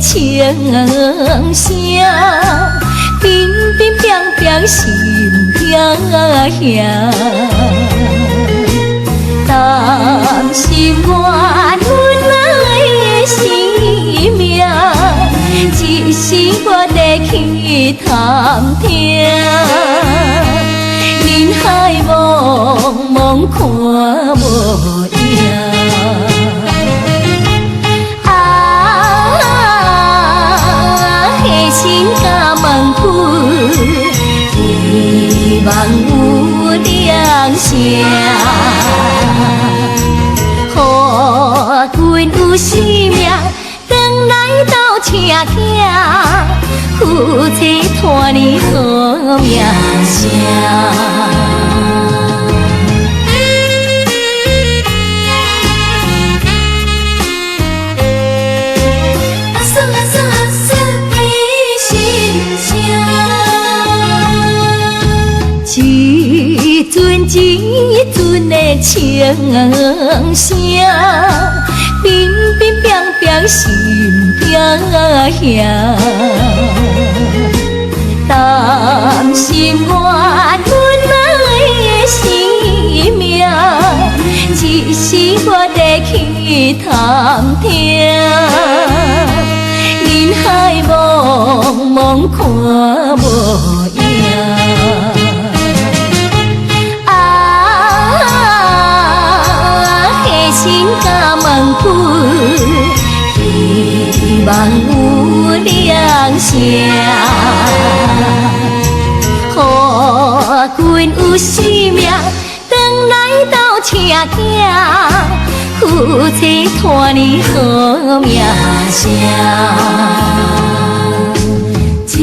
情声，冰冰冰冰心痛兄。担心我阮的性命，一时我得去探听。人海茫茫看无影。心甲门开，希望有良声，予阮有生命，转来斗车行，夫妻拖年好名声。一阵一阵的情声，冰冰冰冰心痛兄。担心我阮的性命，一时我得去探听。人海茫茫看无影。心甲门开，希望有良声，予阮有生命，转来斗车行，夫妻拖年好名声。一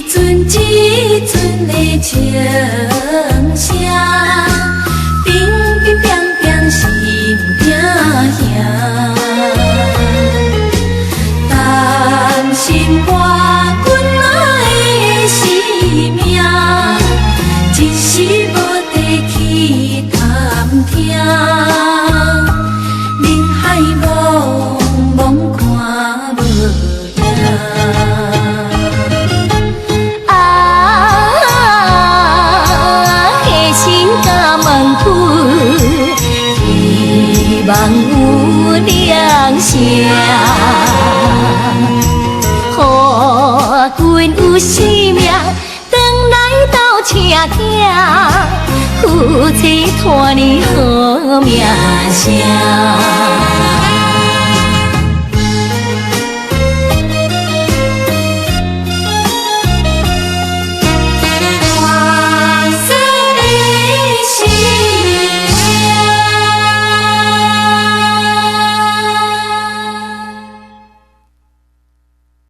阵一阵的情声，冰冰冰冰心痛兄，担心我阮的性命，一时无地去探听。人海茫茫看无影。心甲门开，希望有良声，予阮有生命，转来斗车行，夫妻拖年好名声。